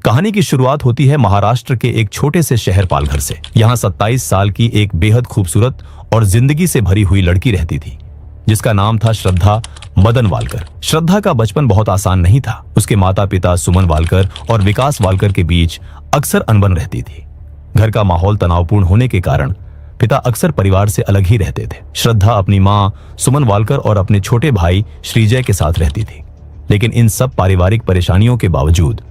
कहानी की शुरुआत होती है महाराष्ट्र के एक छोटे से शहर पालघर से। यहाँ 27 साल की एक बेहद खूबसूरत और जिंदगी से भरी हुई लड़की रहती थी, जिसका नाम था श्रद्धा मदन वालकर। श्रद्धा का बचपन बहुत आसान नहीं था। उसके माता पिता सुमन वालकर और विकास वालकर के बीच अक्सर अनबन रहती थी। घर का माहौल तनावपूर्ण होने के कारण पिता अक्सर परिवार से अलग ही रहते थे। श्रद्धा अपनी माँ सुमन वालकर और अपने छोटे भाई श्रीजय के साथ रहती थी। लेकिन इन सब पारिवारिक परेशानियों के बावजूद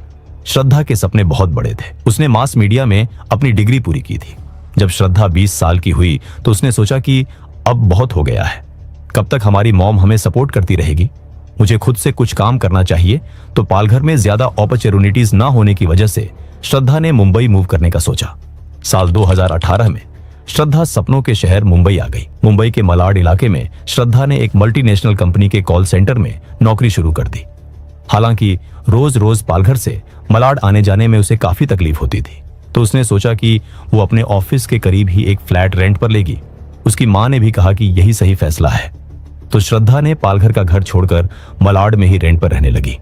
श्रद्धा के सपने बहुत बड़े थे। उसने मास मीडिया में अपनी डिग्री पूरी की थी। जब श्रद्धा 20 साल की हुई तो उसने सोचा कि अब बहुत हो गया है। कब तक हमारी मॉम हमें सपोर्ट करती रहेगी? मुझे खुद से कुछ काम करना चाहिए। तो पालघर में ज्यादा अपॉर्चुनिटीज ना होने की वजह से श्रद्धा ने मुंबई मूव करने का सोचा। साल 2018 में श्रद्धा सपनों के शहर मुंबई आ गई। मुंबई के मलाड इलाके में श्रद्धा ने एक मल्टीनेशनल कंपनी के कॉल सेंटर में नौकरी शुरू कर दी। हालांकि रोज रोज पालघर से मलाड आने जाने में उसे काफी तकलीफ होती थी, तो उसने सोचा कि वो अपने ऑफिस के करीब ही एक फ्लैट रेंट पर लेगी। उसकी मां ने भी कहा कि यही सही फैसला है, तो श्रद्धा ने पालघर का घर छोड़कर मलाड में ही रेंट पर रहने लगी।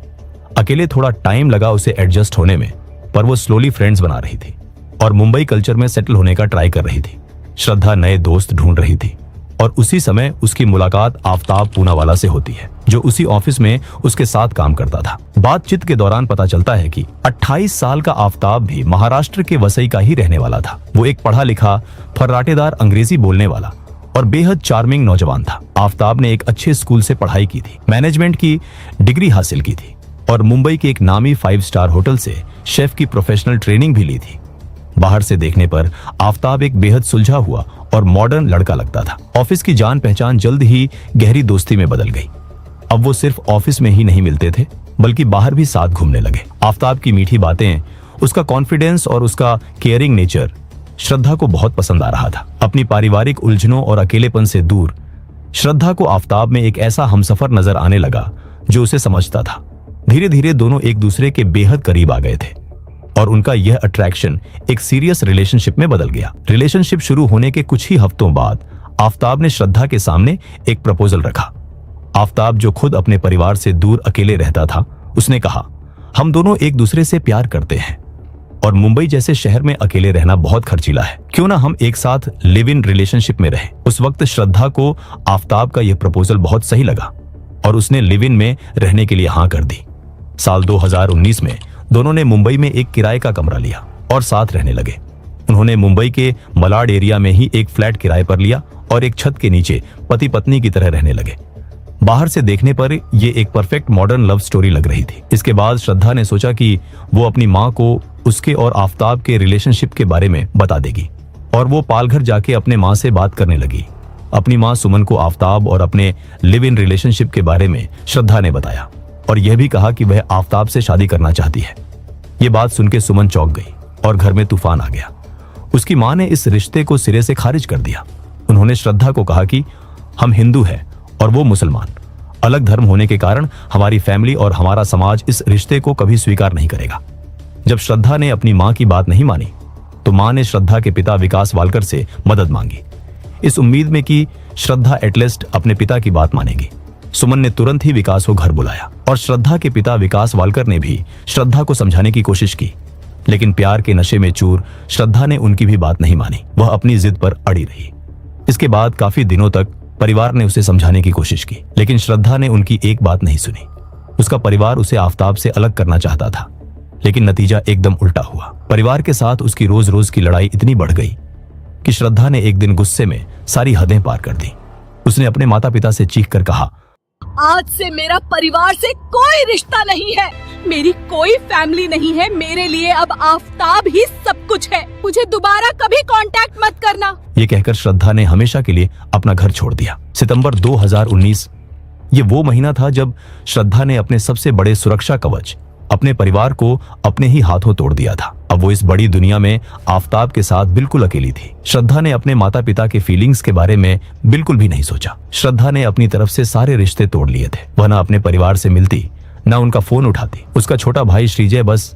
अकेले थोड़ा टाइम लगा उसे एडजस्ट होने में, पर वो स्लोली फ्रेंड्स बना रही थी और मुंबई कल्चर में सेटल होने का ट्राई कर रही थी। श्रद्धा नए दोस्त ढूंढ रही थी और उसी समय उसकी मुलाकात आफ्ताब पूनावाला से होती है, जो उसी ऑफिस में उसके साथ काम करता था। बातचीत के दौरान पता चलता है कि 28 साल का आफ्ताब भी महाराष्ट्र के वसई का ही रहने वाला था। वो एक पढ़ा लिखा, फर्राटेदार अंग्रेजी बोलने वाला और बेहद चार्मिंग नौजवान था। आफ्ताब ने एक अच्छे स्कूल से पढ़ाई की थी, मैनेजमेंट की डिग्री हासिल की थी और मुंबई के एक नामी 5 स्टार होटल से शेफ की प्रोफेशनल ट्रेनिंग भी ली थी। बाहर से देखने पर आफ्ताब एक बेहद सुलझा हुआ और मॉडर्न लड़का लगता था। ऑफिस की जान पहचान जल्द ही गहरी दोस्ती में बदल गई। अब वो सिर्फ ऑफिस में ही नहीं मिलते थे, बल्कि बाहर भी साथ घूमने लगे। आफ्ताब की मीठी बातें, उसका कॉन्फिडेंस और उसका केयरिंग नेचर श्रद्धा को बहुत पसंद आ रहा था। अपनी पारिवारिक उलझनों और अकेलेपन से दूर श्रद्धा को आफ्ताब में एक ऐसा हमसफर नजर आने लगा जो उसे समझता था। धीरे धीरे दोनों एक दूसरे के बेहद करीब आ गए थे और उनका यह अट्रैक्शन एक सीरियस रिलेशनशिप में बदल गया। रिलेशनशिप शुरू होने के कुछ ही हफ्तों बाद आफ्ताब ने श्रद्धा के सामने एक प्रपोजल रखा। आफ्ताब, जो खुद अपने परिवार से दूर अकेले रहता था, उसने कहा, हम दोनों एक दूसरे से प्यार करते हैं और मुंबई जैसे शहर में अकेले रहना बहुत खर्चीला है। क्यों ना हम एक साथ लिव इन रिलेशनशिप में रहें। उस वक्त श्रद्धा को आफ्ताब का यह प्रपोजल बहुत सही लगा और उसने लिव इन में रहने के लिए हाँ कर दी। साल 2019 में दोनों ने मुंबई में एक किराए का कमरा लिया और साथ रहने लगे। उन्होंने मुंबई के मलाड एरिया में ही एक फ्लैट किराए पर लिया और एक छत के नीचे पति पत्नी की तरह रहने लगे। बाहर से देखने पर ये एक परफेक्ट मॉडर्न लव स्टोरी लग रही थी। इसके बाद श्रद्धा ने सोचा कि वो अपनी माँ को उसके और आफ्ताब के रिलेशनशिप के बारे में बता देगी और वो पालघर जाके अपने माँ से बात करने लगी। अपनी माँ सुमन को आफ्ताब और अपने लिव इन रिलेशनशिप के बारे में श्रद्धा ने बताया और यह भी कहा कि वह आफ्ताब से शादी करना चाहती है। ये बात सुनकर सुमन चौंक गई और घर में तूफान आ गया। उसकी माँ ने इस रिश्ते को सिरे से खारिज कर दिया। उन्होंने श्रद्धा को कहा कि हम हिंदू हैं और वो मुसलमान। अलग धर्म होने के कारण हमारी फैमिली और हमारा समाज इस रिश्ते को कभी स्वीकार नहीं करेगा। जब श्रद्धा ने अपनी माँ की बात नहीं मानी तो माँ ने श्रद्धा के पिता विकास वालकर से मदद मांगी, इस उम्मीद में कि श्रद्धा एटलीस्ट अपने पिता की बात मानेगी। सुमन ने तुरंत ही विकास को घर बुलाया और श्रद्धा के पिता विकास वालकर ने भी श्रद्धा को समझाने की कोशिश की, लेकिन प्यार के नशे में चूर श्रद्धा ने उनकी भी बात नहीं मानी। वह अपनी जिद पर अड़ी रही। इसके बाद काफी दिनों तक परिवार ने उसे समझाने की कोशिश की, लेकिन श्रद्धा ने उनकी एक बात नहीं सुनी। उसका परिवार उसे आफ्ताब से अलग करना चाहता था, लेकिन नतीजा एकदम उल्टा हुआ। परिवार के साथ उसकी रोज रोज की लड़ाई इतनी बढ़ गई कि श्रद्धा ने एक दिन गुस्से में सारी हदें पार कर दी। उसने अपने माता पिता से चीख कर कहा, आज से मेरा परिवार से कोई रिश्ता नहीं है, मेरी कोई फैमिली नहीं है, मेरे लिए अब आफ्ताब ही सब कुछ है, मुझे दोबारा कभी कांटेक्ट मत करना। ये कहकर श्रद्धा ने हमेशा के लिए अपना घर छोड़ दिया। सितंबर 2019 ये वो महीना था जब श्रद्धा ने अपने सबसे बड़े सुरक्षा कवच, अपने परिवार को अपने ही हाथों तोड़ दिया था। अब वो इस बड़ी दुनिया में आफ्ताब के साथ बिल्कुल अकेली थी। श्रद्धा ने अपने माता पिता के फीलिंग्स के बारे में बिल्कुल भी नहीं सोचा। श्रद्धा ने अपनी तरफ से सारे रिश्ते तोड़ लिए थे। वह ना अपने परिवार से मिलती, ना उनका फोन उठाती। उसका छोटा भाई श्रीजय बस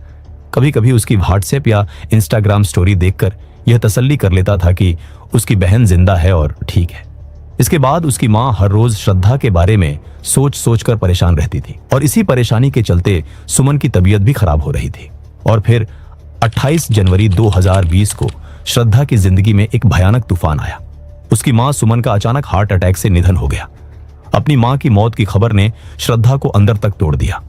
कभी कभी उसकी व्हाट्सएप या इंस्टाग्राम स्टोरी देखकर यह तसल्ली कर लेता था कि उसकी बहन जिंदा है और ठीक है। इसके बाद उसकी माँ हर रोज श्रद्धा के बारे में सोच सोच कर परेशान रहती थी और इसी परेशानी के चलते सुमन की तबीयत भी खराब हो रही थी। और फिर 28 जनवरी 2020 को श्रद्धा की जिंदगी में एक भयानक तूफान आया। उसकी मां सुमन का अचानक हार्ट अटैक से निधन हो गया। अपनी मां की मौत की खबर ने श्रद्धा को अंदर तक तोड़ दिया।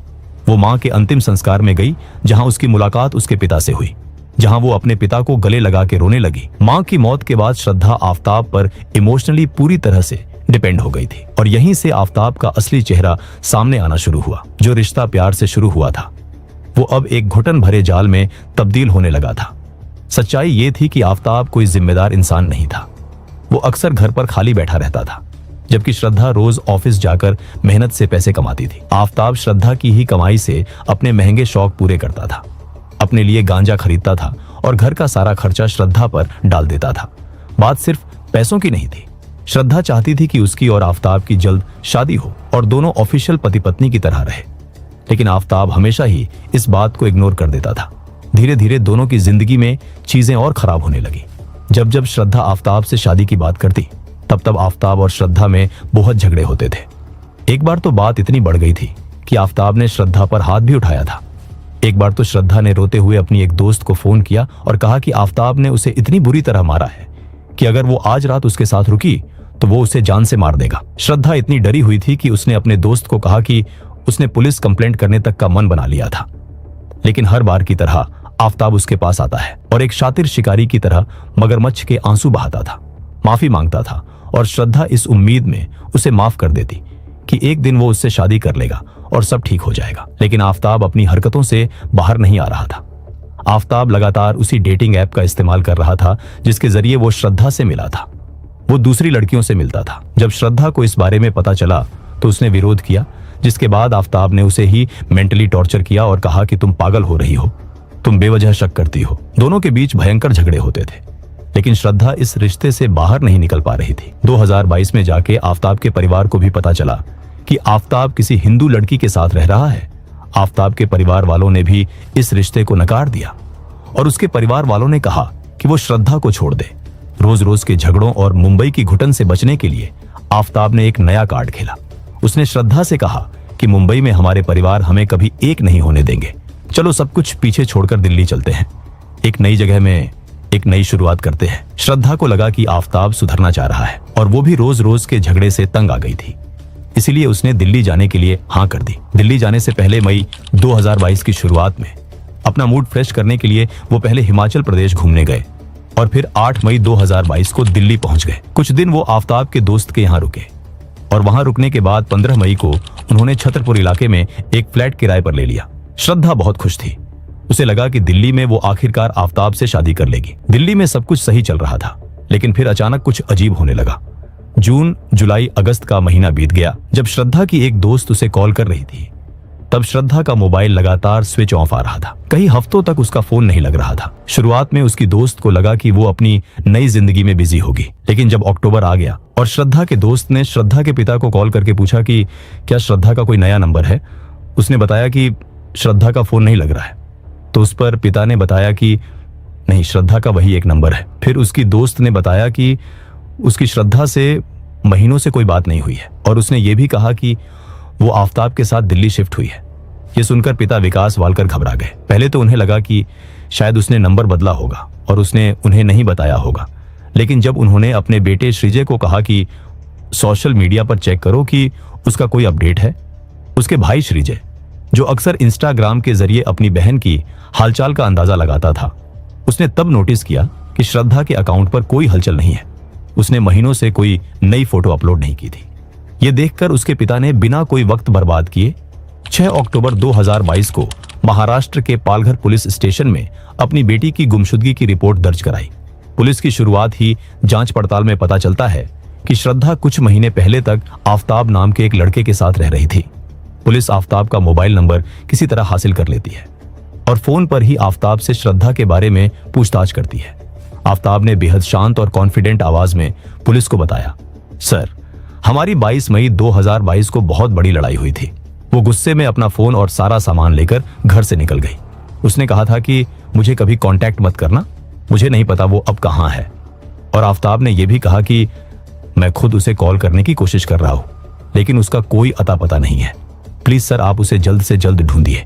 वो मां के अंतिम संस्कार में गई, जहां उसकी मुलाकात उसके पिता से हुई, जहां वो अपने पिता को गले लगा के रोने लगी। मां की मौत के बाद श्रद्धा आफ्ताब पर इमोशनली पूरी तरह से डिपेंड हो गई थी और यहीं से आफ्ताब का असली चेहरा सामने आना शुरू हुआ। जो रिश्ता प्यार से शुरू हुआ था वो अब एक घुटन भरे जाल में तब्दील होने लगा था। सच्चाई ये थी कि आफ्ताब कोई जिम्मेदार इंसान नहीं था। वो अक्सर घर पर खाली बैठा रहता था, जबकि श्रद्धा रोज ऑफिस जाकर मेहनत से पैसे कमाती थी। आफ्ताब श्रद्धा की ही कमाई से अपने महंगे शौक पूरे करता था, अपने लिए गांजा खरीदता था और घर का सारा खर्चा श्रद्धा पर डाल देता था। बात सिर्फ पैसों की नहीं थी। श्रद्धा चाहती थी कि उसकी और आफ्ताब की जल्द शादी हो और दोनों ऑफिशियल पति पत्नी की तरह रहे, लेकिन आफ्ताब हमेशा ही इस बात को इग्नोर कर देता था। धीरे धीरे दोनों की जिंदगी में चीजें और खराब होने लगी। जब जब श्रद्धा आफ्ताब से शादी की बात करती, तब तब आफ्ताब और श्रद्धा में बहुत झगड़े होते थे। एक बार तो बात इतनी बढ़ गई थी कि आफ्ताब ने श्रद्धा पर हाथ भी उठाया था। एक बार तो श्रद्धा ने रोते हुए अपनी एक दोस्त को फोन किया और कहा कि आफ्ताब ने उसे इतनी बुरी तरह मारा है कि अगर वो आज रात उसके साथ रुकी तो वो उसे जान से मार देगा। श्रद्धा इतनी डरी हुई थी कि उसने अपने दोस्त को कहा कि उसने पुलिस कंप्लेंट करने तक का मन बना लिया था। लेकिन हर बार की तरह आफ्ताब उसके पास आता है और एक शातिर शिकारी की तरह मगरमच्छ के आंसू बहाता था, माफी मांगता था और श्रद्धा इस उम्मीद में उसे माफ कर देती कि एक दिन वो उससे शादी कर लेगा और सब ठीक हो जाएगा। लेकिन आफ्ताब अपनी हरकतों से बाहर नहीं आ रहा था। आफ्ताब लगातार उसी डेटिंग ऐप का इस्तेमाल कर रहा था जिसके जरिए वो श्रद्धा से मिला था। वो दूसरी लड़कियों से मिलता था। जब श्रद्धा को इस बारे में पता चला तो उसने विरोध किया, जिसके बाद आफ्ताब ने उसे ही मेंटली टॉर्चर किया और कहा कि तुम पागल हो रही हो, तुम बेवजह शक करती हो। दोनों के बीच भयंकर झगड़े होते थे, लेकिन श्रद्धा इस रिश्ते से बाहर नहीं निकल पा रही थी। 2022 में जाके आफ्ताब के परिवार को भी पता चला कि आफ्ताब किसी हिंदू लड़की के साथ रह रहा है। आफ्ताब के परिवार वालों ने भी इस रिश्ते को नकार दिया और उसके परिवार वालों ने कहा कि वो श्रद्धा को छोड़ दे। रोज रोज के झगड़ों और मुंबई की घुटन से बचने के लिए आफ्ताब ने एक नया कार्ड खेला। उसने श्रद्धा से कहा कि मुंबई में हमारे परिवार हमें कभी एक नहीं होने देंगे, चलो सब कुछ पीछे छोड़कर दिल्ली चलते हैं, एक नई जगह में एक नई शुरुआत करते हैं। श्रद्धा को लगा कि आफ्ताब सुधरना चाह रहा है और वो भी रोज रोज के झगड़े से तंग आ गई थी, इसीलिए उसने दिल्ली जाने के लिए हाँ कर दी। दिल्ली जाने से पहले मई 2022 की शुरुआत में अपना मूड फ्रेश करने के लिए वो पहले हिमाचल प्रदेश घूमने गए और फिर 8 मई 2022 को दिल्ली पहुंच गए। कुछ दिन वो आफ्ताब के दोस्त के यहाँ रुके और वहां रुकने के बाद 15 मई को उन्होंने छतरपुर इलाके में एक फ्लैट किराए पर ले लिया। श्रद्धा बहुत खुश थी। उसे लगा कि दिल्ली में वो आखिरकार आफ्ताब से शादी कर लेगी। दिल्ली में सब कुछ सही चल रहा था, लेकिन फिर अचानक कुछ अजीब होने लगा। जून, जुलाई, अगस्त का महीना बीत गया। जब श्रद्धा की एक दोस्त उसे कॉल कर रही थी, तब श्रद्धा का मोबाइल लगातार स्विच ऑफ आ रहा था। कई हफ्तों तक उसका फोन नहीं लग रहा था। शुरुआत में उसकी दोस्त को लगा कि वो अपनी नई जिंदगी में बिजी होगी, लेकिन जब अक्टूबर आ गया और श्रद्धा के दोस्त ने श्रद्धा के पिता को कॉल करके पूछा कि क्या श्रद्धा का कोई नया नंबर है, उसने बताया कि श्रद्धा का फोन नहीं लग रहा है। तो उस पर पिता ने बताया कि नहीं, श्रद्धा का वही एक नंबर है। फिर उसकी दोस्त ने बताया कि उसकी श्रद्धा से महीनों से कोई बात नहीं हुई है और उसने ये भी कहा कि वो आफ्ताब के साथ दिल्ली शिफ्ट हुई है। ये सुनकर पिता विकास वालकर घबरा गए। पहले तो उन्हें लगा कि शायद उसने नंबर बदला होगा और उसने उन्हें नहीं बताया होगा, लेकिन जब उन्होंने अपने बेटे श्रीजय को कहा कि सोशल मीडिया पर चेक करो कि उसका कोई अपडेट है, उसके भाई श्रीजय, जो अक्सर इंस्टाग्राम के जरिए अपनी बहन की हालचाल का अंदाजा लगाता था, उसने तब नोटिस किया कि श्रद्धा के अकाउंट पर कोई हलचल नहीं है। उसने महीनों से कोई नई फोटो अपलोड नहीं की थी। ये देखकर उसके पिता ने बिना कोई वक्त बर्बाद किए 6 अक्टूबर 2022 को महाराष्ट्र के पालघर पुलिस स्टेशन में अपनी बेटी की गुमशुदगी की रिपोर्ट दर्ज कराई। पुलिस की शुरुआत ही जांच पड़ताल में पता चलता है कि श्रद्धा कुछ महीने पहले तक आफ्ताब नाम के एक लड़के के साथ रह रही थी। पुलिस आफ्ताब का मोबाइल नंबर किसी तरह हासिल कर लेती है और फोन पर ही आफ्ताब से श्रद्धा के बारे में पूछताछ करती है। आफ्ताब ने बेहद शांत और कॉन्फिडेंट आवाज में पुलिस को बताया, सर, हमारी 22 मई 2022 को बहुत बड़ी लड़ाई हुई थी। वो गुस्से में अपना फोन और सारा सामान लेकर घर से निकल गई। उसने कहा था कि मुझे कभी कांटेक्ट मत करना, मुझे नहीं पता वो अब कहाँ है। और आफ्ताब ने यह भी कहा कि मैं खुद उसे कॉल करने की कोशिश कर रहा हूं, लेकिन उसका कोई अता पता नहीं है। प्लीज सर, आप उसे जल्द से जल्द ढूंढिए।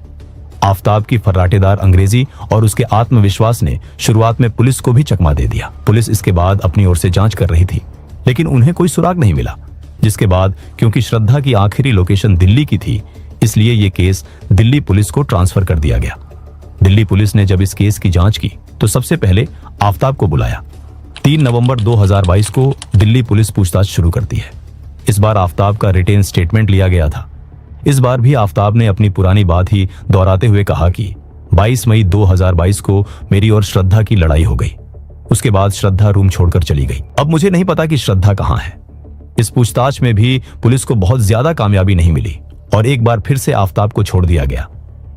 आफ्ताब की फर्राटेदार अंग्रेजी और उसके आत्मविश्वास ने शुरुआत में पुलिस को भी चकमा दे दिया। पुलिस इसके बाद अपनी ओर से जांच कर रही थी, लेकिन उन्हें कोई सुराग नहीं मिला। जिसके बाद क्योंकि श्रद्धा की आखिरी लोकेशन दिल्ली की थी, इसलिए ये केस दिल्ली पुलिस को ट्रांसफर कर दिया गया। दिल्ली पुलिस ने जब इस केस की जांच की तो सबसे पहले आफ्ताब को बुलाया। 3 नवंबर 2022 को दिल्ली पुलिस पूछताछ शुरू करती है। इस बार आफ्ताब का रिटेन स्टेटमेंट लिया गया था। इस बार भी आफ्ताब ने अपनी पुरानी बात ही दोहराते हुए कहा कि 22 मई 2022 को मेरी और श्रद्धा की लड़ाई हो गई। उसके बाद श्रद्धा रूम छोड़कर चली गई। अब मुझे नहीं पता कि श्रद्धा कहां है। इस पूछताछ में भी पुलिस को बहुत ज्यादा कामयाबी नहीं मिली और एक बार फिर से आफ्ताब को छोड़ दिया गया।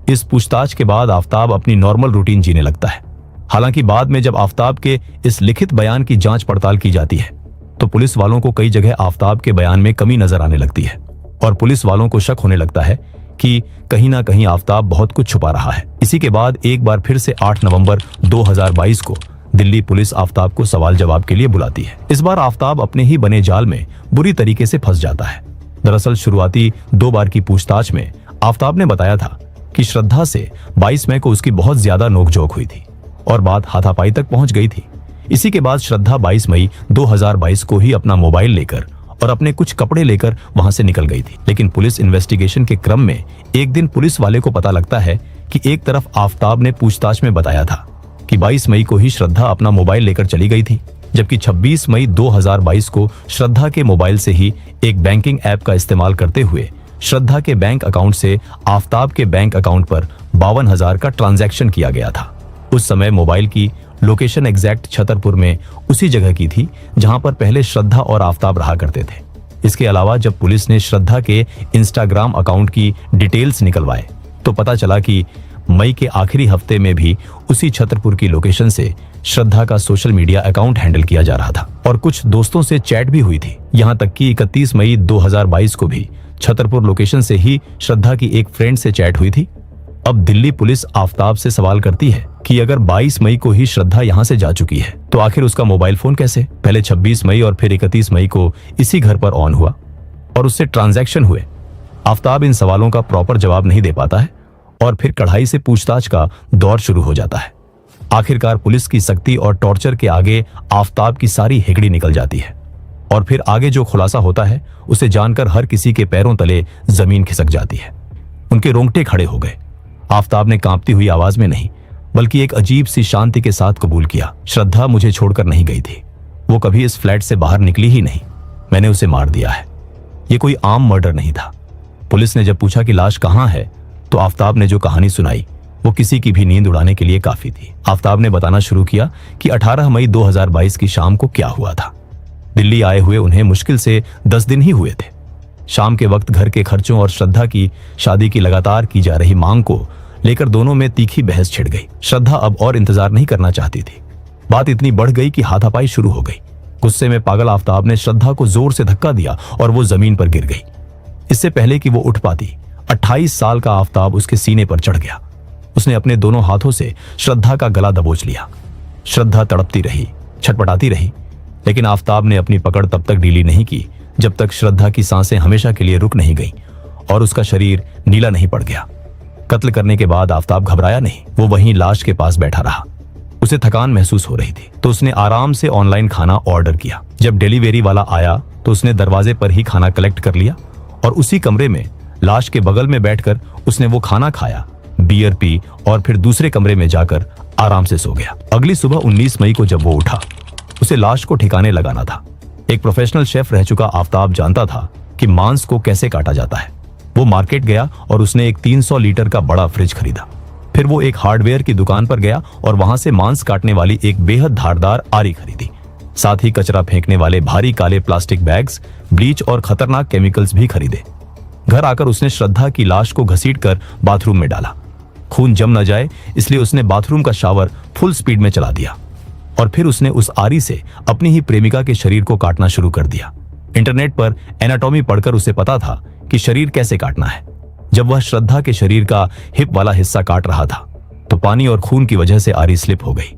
इस पूछताछ के बाद आफ्ताब अपनी नॉर्मल रूटीन जीने लगता है। हालांकि बाद में जब आफ्ताब के इस लिखित बयान की जांच पड़ताल की जाती है तो पुलिस वालों को कई जगह आफ्ताब के बयान में कमी नजर आने लगती है और पुलिस वालों को शक होने लगता है कि कहीं ना कहीं आफ्ताब बहुत कुछ छुपा रहा है। इसी के बाद एक बार फिर से 8 नवंबर 2022 को दिल्ली पुलिस आफ्ताब को सवाल जवाब के लिए बुलाती है। इस बार आफ्ताब अपने ही बने जाल में बुरी तरीके से फंस जाता है। दरअसल शुरुआती 2 बार की पूछताछ में आफ्ताब ने बताया था कि श्रद्धा से 22 मई को उसकी बहुत ज्यादा नोकझोंक हुई थी और बात हाथापाई तक पहुंच गई थी। इसी के बाद श्रद्धा 22 मई 2022 को ही अपना मोबाइल लेकर और अपने कुछ कपड़े लेकर वहां से निकल गई थी। लेकिन पुलिस इन्वेस्टिगेशन के क्रम में एक दिन पुलिस वाले को पता लगता है कि एक तरफ आफ्ताब ने पूछताछ में बताया था कि 22 मई को ही श्रद्धा अपना मोबाइल लेकर चली गई थी, जबकि 26 मई 2022 को श्रद्धा के मोबाइल से ही एक बैंकिंग ऐप का इस्तेमाल करते हुए श्रद्धा के बैंक अकाउंट से आफ्ताब के बैंक अकाउंट पर 52,000 का ट्रांजैक्शन किया गया था। उस समय मोबाइल की लोकेशन एग्जैक्ट छतरपुर में उसी जगह की थी जहां पर पहले श्रद्धा और आफ्ताब रहा करते थे। इसके अलावा जब पुलिस ने श्रद्धा के इंस्टाग्राम अकाउंट की डिटेल्स निकलवाए तो पता चला कि मई के आखिरी हफ्ते में भी उसी छतरपुर की लोकेशन से श्रद्धा का सोशल मीडिया अकाउंट हैंडल किया जा रहा था और कुछ दोस्तों से चैट भी हुई थी। यहां तक कि 31 मई 2022 को भी छतरपुर लोकेशन से ही श्रद्धा की एक फ्रेंड से चैट हुई थी। अब दिल्ली पुलिस आफ्ताब से सवाल करती है कि अगर 22 मई को ही श्रद्धा यहां से जा चुकी है तो आखिर उसका मोबाइल फोन कैसे पहले 26 मई और फिर 31 मई को इसी घर पर ऑन हुआ और उससे ट्रांजैक्शन हुए। आफ्ताब इन सवालों का प्रॉपर जवाब नहीं दे पाता है और फिर कड़ाई से पूछताछ का दौर शुरू हो जाता है। आखिरकार पुलिस की सख्ती और टॉर्चर के आगे आफ्ताब की सारी हिकड़ी निकल जाती है और फिर आगे जो खुलासा होता है उसे जानकर हर किसी के पैरों तले जमीन खिसक जाती है। उनके रोंगटे खड़े हो गए। आफ्ताब ने कांपती हुई आवाज में नहीं बल्कि एक अजीब सी शांति के साथ कबूल किया, श्रद्धा मुझे छोड़कर नहीं गई थी। वो कभी इस फ्लैट से बाहर निकली ही नहीं। मैंने उसे मार दिया है। ये कोई आम मर्डर नहीं था। पुलिस ने जब पूछा कि लाश कहां है तो आफ्ताब ने जो कहानी सुनाई वो किसी की भी नींद उड़ाने के लिए काफी थी। आफ्ताब ने बताना शुरू किया कि 18 मई 2022 की शाम को क्या हुआ था। दिल्ली आए हुए उन्हें मुश्किल से 10 दिन ही हुए थे। शाम के वक्त घर के खर्चों और श्रद्धा की शादी की लगातार की जा रही मांग को लेकर दोनों में तीखी बहस छिड़ गई। श्रद्धा अब और इंतजार नहीं करना चाहती थी। बात इतनी बढ़ गई कि हाथापाई शुरू हो गई। गुस्से में पागल आफ्ताब ने श्रद्धा को जोर से धक्का दिया और वो जमीन पर गिर गई। इससे पहले कि वो उठ पाती 28 साल का आफ्ताब उसके सीने पर चढ़ गया। उसने अपने दोनों हाथों से श्रद्धा का गला दबोच लिया। श्रद्धा तड़पती रही, छटपटाती रही, लेकिन आफ्ताब ने अपनी पकड़ तब तक ढीली नहीं की जब तक श्रद्धा की सांसें हमेशा के लिए रुक नहीं गई और उसका शरीर नीला नहीं पड़ गया। कत्ल करने के बाद आफ्ताब घबराया नहीं। वो वहीं लाश के पास बैठा रहा। उसे थकान महसूस हो रही थी तो उसने आराम से ऑनलाइन खाना ऑर्डर किया। जब डिलीवरी वाला आया तो उसने दरवाजे पर ही खाना कलेक्ट कर लिया और उसी कमरे में लाश के बगल में बैठकर उसने वो खाना खाया, बियर पी और फिर दूसरे कमरे में जाकर आराम से सो गया। अगली सुबह 19 मई को जब वो उठा उसे लाश को ठिकाने लगाना था। एक प्रोफेशनल शेफ रह चुका आफ्ताब जानता था कि मांस को कैसे काटा जाता है। वो मार्केट गया और उसने एक 300 लीटर का बड़ा फ्रिज खरीदा। फिर वो एक हार्डवेयर की दुकान पर गया और वहां से मांस काटने वाली एक बेहद धारदार आरी खरीदी। साथ ही कचरा फेंकने वाले भारी काले प्लास्टिक बैग्स, ब्लीच और खतरनाक केमिकल्स भी खरीदे। घर आकर उसने श्रद्धा की लाश को घसीटकर बाथरूम में डाला। खून जम न जाए इसलिए उसने बाथरूम का शावर फुल स्पीड में चला दिया और फिर उसने उस आरी से अपनी ही प्रेमिका के शरीर को काटना शुरू कर दिया। इंटरनेट पर एनाटॉमी पढ़कर उसे पता था कि शरीर कैसे काटना है। जब वह श्रद्धा के शरीर का हिप वाला हिस्सा काट रहा था तो पानी और खून की वजह से आरी स्लिप हो गई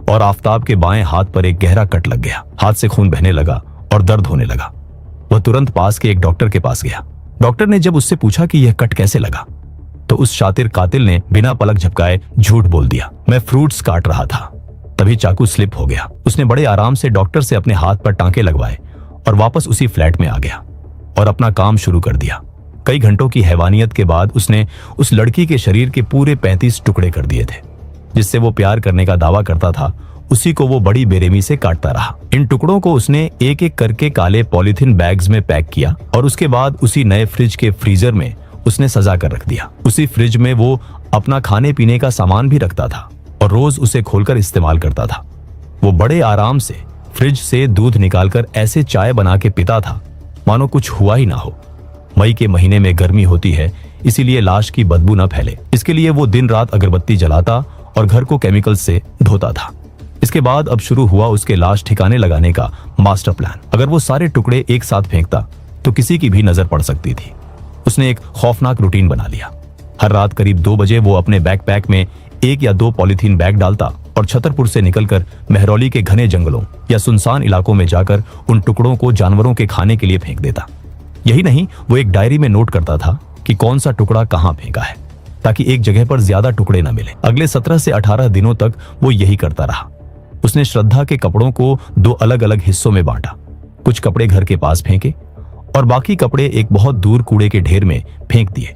और आफ्ताब के बाएं हाथ पर एक गहरा कट लग गया। हाथ से खून बहने लगा और दर्द होने लगा। वह तुरंत पास के एक डॉक्टर के पास गया। डॉक्टर ने जब उससे पूछा कि यह कट कैसे लगा तो उस शातिर कातिल ने बिना पलक झपकाए झूठ बोल दिया। मैं फ्रूट्स काट रहा था, तभी चाकू स्लिप हो गया। उसने बड़े आराम से डॉक्टर से अपने हाथ पर टांके लगवाए और वापस उसी फ्लैट में आ गया और अपना काम शुरू कर दिया। कई घंटों की हैवानियत के बाद उसने उस लड़की के शरीर के पूरे 35 टुकड़े कर दिए थे। जिससे वो प्यार करने का दावा करता था, उसी को वो बड़ी बेरहमी से काटता रहा। इन टुकड़ों को उसने एक एक करके काले पॉलीथीन बैग्स में पैक किया और उसके बाद उसी नए फ्रिज के फ्रीजर में उसने सजा कर रख दिया। उसी फ्रिज में वो अपना खाने पीने का सामान भी रखता था और रोज उसे खोलकर इस्तेमाल करता था। वो बड़े आराम से फ्रिज से दूध निकालकर ऐसे चाय बना के पीता था मानो कुछ हुआ ही ना हो। मई के महीने में गर्मी होती है, इसीलिए लाश की बदबू न फैले, इसके लिए वो दिन रात अगरबत्ती जलाता और घर को केमिकल से धोता था। इसके बाद अब शुरू हुआ उसके लाश ठिकाने लगाने का मास्टर प्लान। अगर वो सारे टुकड़े एक साथ फेंकता तो किसी की भी नजर पड़ सकती थी। उसने एक खौफनाक रूटीन बना लिया। हर रात करीब 2 बजे वो अपने बैकपैक में 1 या 2 पॉलीथीन बैग डालता और छतरपुर से निकलकर महरौली के घने जंगलों या सुनसान इलाकों में जाकर उन टुकड़ों को जानवरों के खाने के लिए फेंक देता। यही नहीं, वो एक डायरी में नोट करता था कि कौन सा टुकड़ा कहाँ फेंका है, ताकि एक जगह पर ज्यादा टुकड़े न मिले। अगले 17 से 18 दिनों तक वो यही करता रहा। उसने श्रद्धा के कपड़ों को 2 अलग अलग हिस्सों में बांटा। कुछ कपड़े घर के पास फेंके और बाकी कपड़े एक बहुत दूर कूड़े के ढेर में फेंक दिए।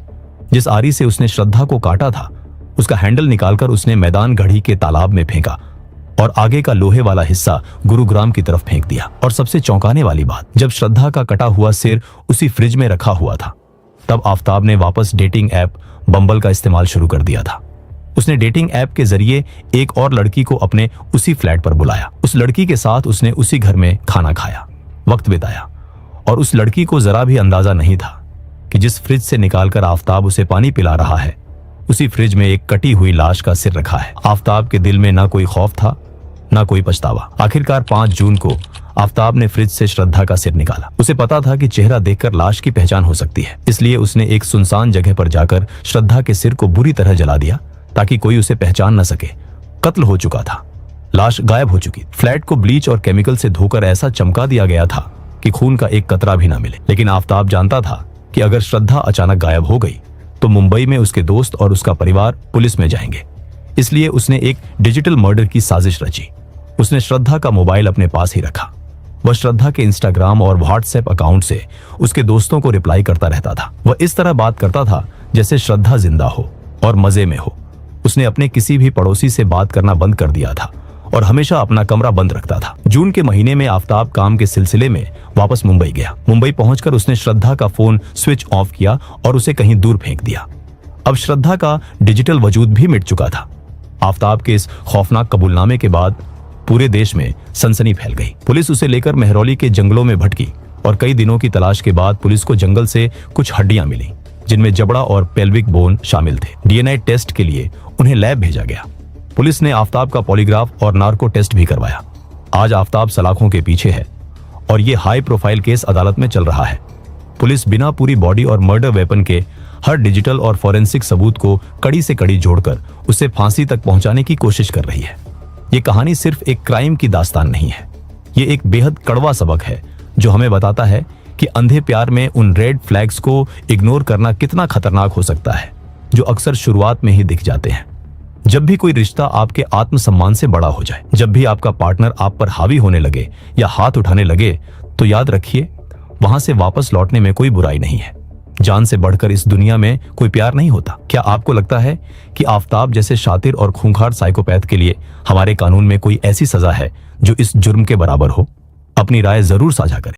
जिस आरी से उसने श्रद्धा को काटा था, उसका हैंडल निकालकर उसने मैदान गढ़ी के तालाब में फेंका और आगे का लोहे वाला हिस्सा गुरुग्राम की तरफ फेंक दिया। और सबसे चौंकाने वाली बात, जब श्रद्धा का कटा हुआ सिर उसी फ्रिज में रखा हुआ था, तब आफताब ने वापस डेटिंग ऐप बम्बल का इस्तेमाल शुरू कर दिया था। उसने डेटिंग ऐप के जरिए एक और लड़की को अपने उसी फ्लैट पर बुलाया। उस लड़की के साथ उसने उसी घर में खाना खाया, वक्त बिताया और उस लड़की को जरा भी अंदाजा नहीं था कि जिस फ्रिज से निकालकर आफताब उसे पानी पिला रहा है, उसी फ्रिज में एक कटी हुई लाश का सिर रखा है। आफताब के दिल में ना कोई खौफ था, ना कोई पछतावा। आखिरकार 5 जून को आफताब ने फ्रिज से श्रद्धा का सिर निकाला। उसे पता था कि चेहरा देखकर लाश की पहचान हो सकती है, इसलिए उसने एक सुनसान जगह पर जाकर श्रद्धा के सिर को बुरी तरह जला दिया ताकि कोई उसे पहचान न सके। कत्ल हो चुका था, लाश गायब हो चुकी। फ्लैट को ब्लीच और केमिकल से धोकर ऐसा चमका दिया गया था कि खून का एक कतरा भी ना मिले। लेकिन आफताब जानता था कि अगर श्रद्धा अचानक गायब हो गई तो मुंबई में उसके दोस्त और उसका परिवार पुलिस में जाएंगे। इसलिए उसने एक डिजिटल मर्डर की साजिश रची। उसने श्रद्धा का मोबाइल अपने पास ही रखा। वह श्रद्धा के इंस्टाग्राम और व्हाट्सएप अकाउंट से उसके दोस्तों को रिप्लाई करता रहता था। वह इस तरह बात करता था जैसे श्रद्धा जिंदा हो और मजे में हो। उसने अपने किसी भी पड़ोसी से बात करना बंद कर दिया था और हमेशा अपना कमरा बंद रखता था। जून के महीने में आफताब काम के सिलसिले में वापस मुंबई गया। मुंबई पहुंचकर उसने श्रद्धा का फोन स्विच ऑफ किया और उसे कहीं दूर फेंक दिया। अब श्रद्धा का डिजिटल वजूद भी मिट चुका था। आफताब के इस खौफनाक कबूलनामे के बाद पूरे देश में सनसनी फैल गई। पुलिस उसे लेकर महरौली के जंगलों में भटकी और कई दिनों की तलाश के बाद पुलिस को जंगल से कुछ हड्डियां मिली, जिनमें जबड़ा और पेल्विक बोन शामिल थे। डीएनए टेस्ट के लिए उन्हें लैब भेजा गया। पुलिस ने आफताब का पॉलीग्राफ और नार्को टेस्ट भी करवाया। आज आफताब सलाखों के पीछे है और ये हाई प्रोफाइल केस अदालत में चल रहा है। पुलिस बिना पूरी बॉडी और मर्डर वेपन के हर डिजिटल और फॉरेंसिक सबूत को कड़ी से कड़ी जोड़कर उसे फांसी तक पहुंचाने की कोशिश कर रही है। ये कहानी सिर्फ एक क्राइम की दास्तान नहीं है, ये एक बेहद कड़वा सबक है जो हमें बताता है कि अंधे प्यार में उन रेड फ्लैग्स को इग्नोर करना कितना खतरनाक हो सकता है, जो अक्सर शुरुआत में ही दिख जाते हैं। जब भी कोई रिश्ता आपके आत्मसम्मान से बड़ा हो जाए, जब भी आपका पार्टनर आप पर हावी होने लगे या हाथ उठाने लगे, तो याद रखिए वहां से वापस लौटने में कोई बुराई नहीं है। जान से बढ़कर इस दुनिया में कोई प्यार नहीं होता। क्या आपको लगता है कि आफताब जैसे शातिर और खूंखार साइकोपैथ के लिए हमारे कानून में कोई ऐसी सजा है जो इस जुर्म के बराबर हो? अपनी राय जरूर साझा करें।